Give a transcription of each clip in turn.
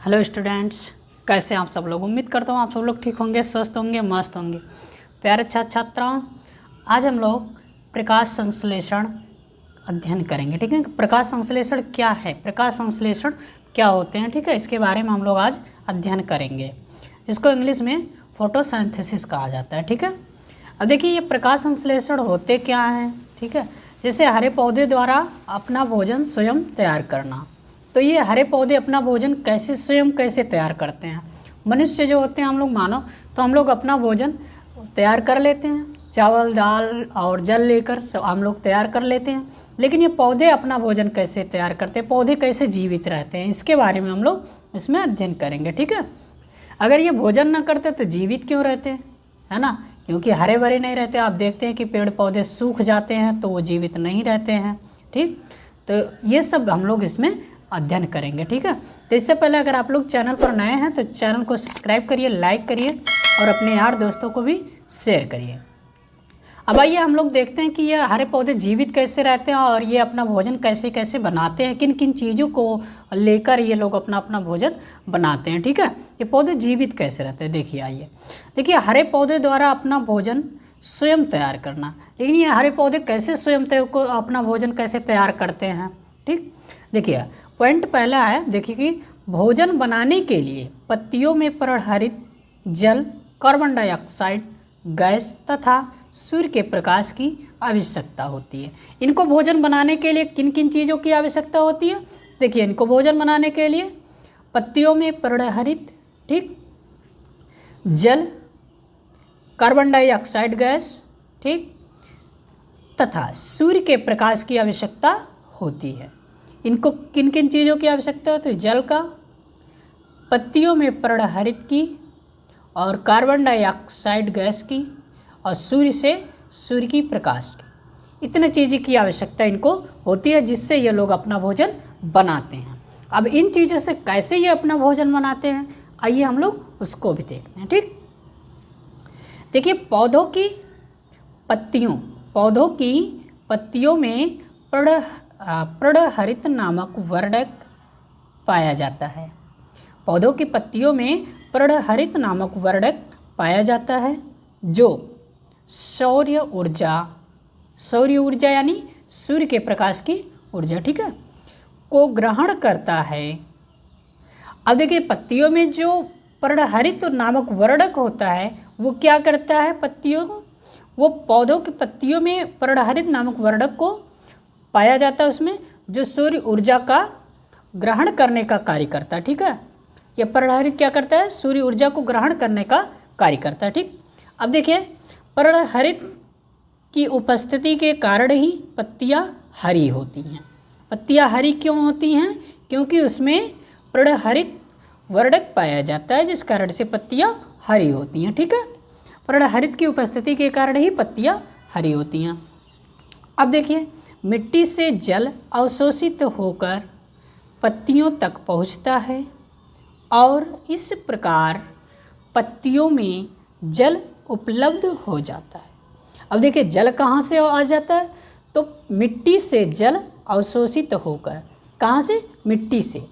Hello students, कैसे हैं आप सब लोग। उम्मीद करता हूँ आप सब लोग ठीक होंगे, स्वस्थ होंगे, मस्त होंगे। प्यारे छात्राओं, आज हम लोग प्रकाश संश्लेषण अध्ययन करेंगे। ठीक है, प्रकाश संश्लेषण क्या है, प्रकाश संश्लेषण क्या होते हैं, ठीक है, इसके बारे में हम लोग आज अध्ययन करेंगे। इसको इंग्लिश में फोटोसिंथेसिस कहा जाता है। ठीक है, अब देखिए ये प्रकाश संश्लेषण होते क्या हैं। ठीक है, जैसे हरे पौधे द्वारा अपना भोजन स्वयं तैयार करना। तो ये हरे पौधे अपना भोजन कैसे तैयार करते हैं। मनुष्य जो होते हैं, हम लोग मानो तो हम लोग अपना भोजन तैयार कर लेते हैं, चावल दाल और जल लेकर सब हम लोग तैयार कर लेते हैं। लेकिन ये पौधे अपना भोजन कैसे तैयार करते हैं, पौधे कैसे जीवित रहते हैं, इसके बारे में हम लोग इसमें अध्ययन करेंगे। ठीक है, अगर ये भोजन ना करते तो जीवित क्यों रहते हैं, है ना, क्योंकि हरे भरे नहीं रहते। आप देखते हैं कि पेड़ पौधे सूख जाते हैं तो वो जीवित नहीं रहते हैं। ठीक, तो ये सब हम लोग इसमें अध्ययन करेंगे। ठीक है, तो इससे पहले अगर आप लोग चैनल पर नए हैं तो चैनल को सब्सक्राइब करिए, लाइक करिए और अपने यार दोस्तों को भी शेयर करिए। अब आइए हम लोग देखते हैं कि ये हरे पौधे जीवित कैसे रहते हैं और ये अपना भोजन कैसे कैसे बनाते हैं, किन किन चीज़ों को लेकर ये लोग अपना अपना भोजन बनाते हैं। ठीक है, ये पौधे जीवित कैसे रहते हैं, देखिए आइए। देखिए हरे पौधे द्वारा अपना भोजन स्वयं तैयार करना। लेकिन ये हरे पौधे कैसे स्वयं अपना भोजन कैसे तैयार करते हैं। ठीक, देखिए पॉइंट पहला है, देखिए कि भोजन बनाने के लिए पत्तियों में प्रहरित जल, कार्बन डाइऑक्साइड गैस तथा सूर्य के प्रकाश की आवश्यकता होती है। इनको भोजन बनाने के लिए किन किन चीज़ों की आवश्यकता होती है। देखिए इनको भोजन बनाने के लिए पत्तियों में प्रहरित, ठीक, जल, कार्बन डाइऑक्साइड गैस, ठीक, तथा सूर्य के प्रकाश की आवश्यकता होती है। इनको किन किन चीज़ों की आवश्यकता होती है, जल का, पत्तियों में प्रहरित की और कार्बन डाइऑक्साइड गैस की और सूर्य की प्रकाश की। इतने चीज़ों की आवश्यकता इनको होती है जिससे ये लोग अपना भोजन बनाते हैं। अब इन चीज़ों से कैसे ये अपना भोजन बनाते हैं, आइए हम लोग उसको भी देखते हैं। ठीक, देखिए पौधों की पत्तियों में प्रहरित नामक वर्णक पाया जाता है। पौधों की पत्तियों में प्रहरित नामक वर्णक पाया जाता है जो सौर्य ऊर्जा यानी सूर्य के प्रकाश की ऊर्जा, ठीक है, को ग्रहण करता है। अब देखिए पत्तियों में जो प्रहरित नामक वर्णक होता है वो क्या करता है, वो पौधों की पत्तियों में प्रहरित नामक वर्णक को पाया जाता है, उसमें जो सूर्य ऊर्जा का ग्रहण करने का कार्य करता है। ठीक है, यह प्रहरित क्या करता है, सूर्य ऊर्जा को ग्रहण करने का कार्य करता है। ठीक, अब देखिए प्रहरित की उपस्थिति के कारण ही पत्तियां हरी होती हैं। पत्तियां हरी क्यों होती हैं, क्योंकि उसमें प्रहरित वर्णक पाया जाता है जिस कारण से पत्तियां हरी होती हैं। ठीक है, प्रहरित की उपस्थिति के कारण ही पत्तियां हरी होती हैं। अब देखिए मिट्टी से जल अवशोषित होकर पत्तियों तक पहुंचता है और इस प्रकार पत्तियों में जल उपलब्ध हो जाता है। अब देखिए जल कहाँ से आ जाता है, तो मिट्टी से जल अवशोषित होकर, कहाँ से, मिट्टी से,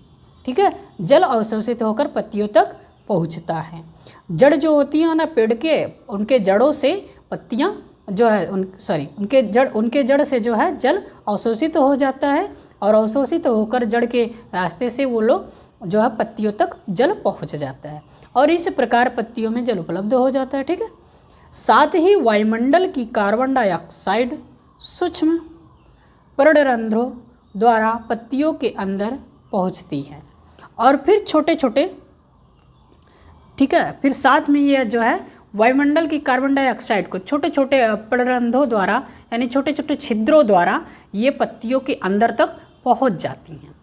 ठीक है, जल अवशोषित होकर पत्तियों तक पहुंचता है। जड़ जो होती है ना पेड़ के, उनके जड़ों से पत्तियाँ जो है उनके जड़ से जो है जल अवशोषित हो जाता है और अवशोषित होकर जड़ के रास्ते से वो लोग जो है पत्तियों तक जल पहुंच जाता है और इस प्रकार पत्तियों में जल उपलब्ध हो जाता है। ठीक है, साथ ही वायुमंडल की कार्बन डाइऑक्साइड सूक्ष्म पर्णरंध्रों द्वारा पत्तियों के अंदर पहुंचती है और फिर छोटे छोटे, ठीक है, फिर साथ में ये जो है वायुमंडल की कार्बन डाइऑक्साइड को छोटे छोटे पर्णरंध्रों द्वारा यानी छोटे छोटे छिद्रों द्वारा ये पत्तियों के अंदर तक पहुंच जाती हैं।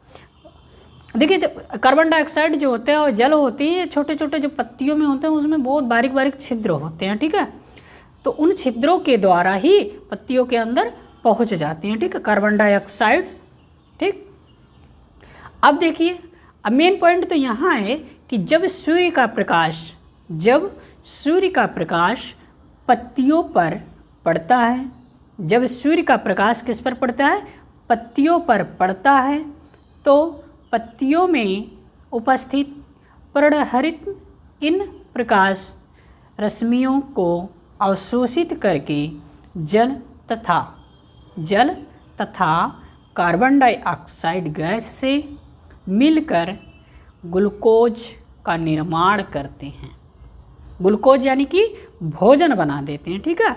देखिए कार्बन डाइऑक्साइड जो होता है और जल होती है, छोटे छोटे जो पत्तियों में होते हैं उसमें बहुत बारीक बारीक छिद्र होते हैं। ठीक है, तो उन छिद्रों के द्वारा ही पत्तियों के अंदर पहुंच जाती हैं। ठीक है, कार्बन डाइऑक्साइड। ठीक, अब देखिए अब मेन पॉइंट तो यहाँ है कि जब सूर्य का प्रकाश पत्तियों पर पड़ता है, जब सूर्य का प्रकाश किस पर पड़ता है, पत्तियों पर पड़ता है, तो पत्तियों में उपस्थित पर्णहरित इन प्रकाश रश्मियों को अवशोषित करके जल तथा कार्बन डाइऑक्साइड गैस से मिलकर ग्लूकोज का निर्माण करते हैं। ग्लूकोज यानी कि भोजन बना देते हैं। ठीक है,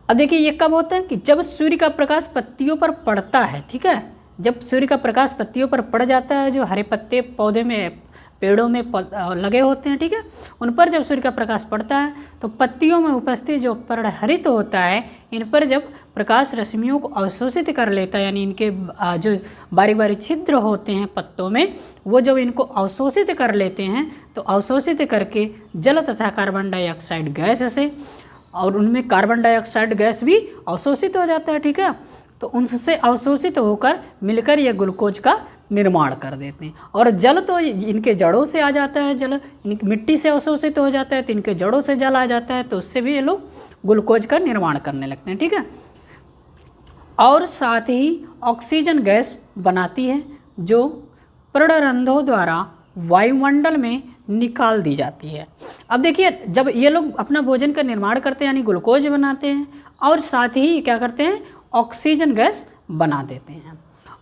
अब देखिए ये कब होता है कि जब सूर्य का प्रकाश पत्तियों पर पड़ता है। ठीक है, जब सूर्य का प्रकाश पत्तियों पर पड़ जाता है, जो हरे पत्ते पौधे में पेड़ों में लगे होते हैं, ठीक है, उन पर जब सूर्य का प्रकाश पड़ता है तो पत्तियों में उपस्थित जो पर्णहरित होता है, इन पर जब प्रकाश रश्मियों को अवशोषित कर लेता है, यानी इनके जो बारीक बारीक छिद्र होते हैं पत्तों में, वो जब इनको अवशोषित कर लेते हैं तो अवशोषित करके जल तथा कार्बन डाइऑक्साइड गैस से, और उनमें कार्बन डाइऑक्साइड गैस भी अवशोषित हो जाता है। ठीक है, तो उनसे अवशोषित होकर मिलकर ये ग्लूकोज का निर्माण कर देते हैं। और जल तो इनके जड़ों से आ जाता है, जल इनकी मिट्टी से अवशोषित हो जाता है तो इनके जड़ों से जल आ जाता है, तो उससे भी ये लोग ग्लूकोज का निर्माण करने लगते हैं। ठीक है, और साथ ही ऑक्सीजन गैस बनाती है जो पर्णरंध्रों द्वारा वायुमंडल में निकाल दी जाती है। अब देखिए जब ये लोग अपना भोजन का निर्माण करते हैं यानी ग्लूकोज बनाते हैं, और साथ ही क्या करते हैं, ऑक्सीजन गैस बना देते हैं,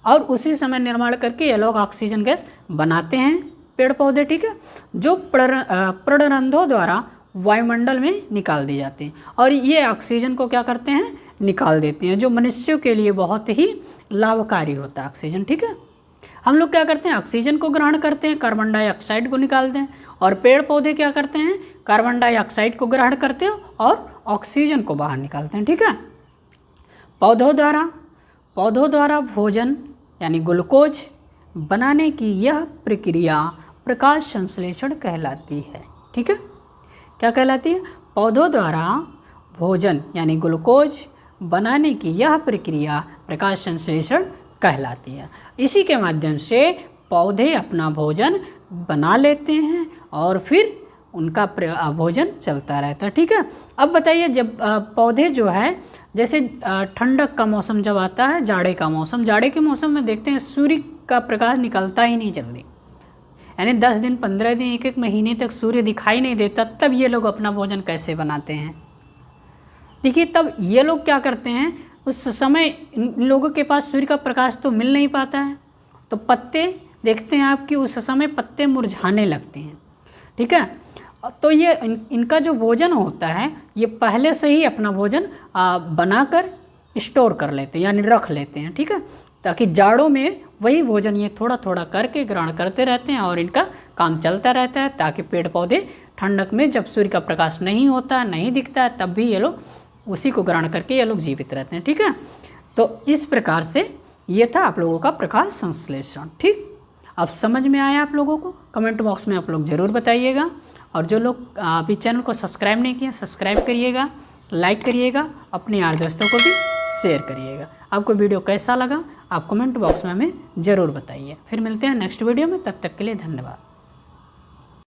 और उसी समय निर्माण करके ये लोग ऑक्सीजन गैस बनाते हैं पेड़ पौधे। ठीक है, जो पर्णरंध्रों द्वारा वायुमंडल में निकाल दी जाती हैं, और ये ऑक्सीजन को क्या करते हैं, निकाल देते हैं, जो मनुष्यों के लिए बहुत ही लाभकारी होता है ऑक्सीजन। ठीक है, हम लोग क्या करते हैं, ऑक्सीजन को ग्रहण करते हैं, कार्बन डाइऑक्साइड को निकालते हैं, और पेड़ पौधे क्या करते हैं, कार्बन डाइऑक्साइड को ग्रहण करते हैं और ऑक्सीजन को बाहर निकालते हैं। ठीक है, पौधों द्वारा भोजन यानी ग्लूकोज बनाने की यह प्रक्रिया प्रकाश संश्लेषण कहलाती है। ठीक है, क्या कहलाती है, पौधों द्वारा भोजन यानी ग्लूकोज बनाने की यह प्रक्रिया प्रकाश संश्लेषण कहलाती है। इसी के माध्यम से पौधे अपना भोजन बना लेते हैं और फिर उनका भोजन चलता रहता है। ठीक है, अब बताइए जब पौधे जो है, जैसे ठंडक का मौसम जब आता है, जाड़े के मौसम में देखते हैं सूर्य का प्रकाश निकलता ही नहीं जल्दी, यानी 10 दिन 15 दिन 1 महीने तक सूर्य दिखाई नहीं देता, तब ये लोग अपना भोजन कैसे बनाते हैं। देखिए तब ये लोग क्या करते हैं, उस समय इन लोगों के पास सूर्य का प्रकाश तो मिल नहीं पाता है, तो पत्ते देखते हैं आप कि उस समय पत्ते मुरझाने लगते हैं। ठीक है, तो ये इनका जो भोजन होता है, ये पहले से ही अपना भोजन बनाकर स्टोर कर लेते हैं यानी रख लेते हैं। ठीक है, ताकि जाड़ों में वही भोजन ये थोड़ा थोड़ा करके ग्रहण करते रहते हैं और इनका काम चलता रहता है, ताकि पेड़ पौधे ठंडक में जब सूर्य का प्रकाश नहीं होता, नहीं दिखता है, तब भी ये लोग उसी को ग्रहण करके ये लोग जीवित रहते हैं। ठीक है, तो इस प्रकार से ये था आप लोगों का प्रकाश संश्लेषण। ठीक, अब समझ में आया आप लोगों को, कमेंट बॉक्स में आप लोग ज़रूर बताइएगा, और जो लोग अभी चैनल को सब्सक्राइब नहीं किए सब्सक्राइब करिएगा, लाइक करिएगा, अपने यार दोस्तों को भी शेयर करिएगा। आपको वीडियो कैसा लगा आप कमेंट बॉक्स में हमें ज़रूर बताइए। फिर मिलते हैं नेक्स्ट वीडियो में, तब तक के लिए धन्यवाद।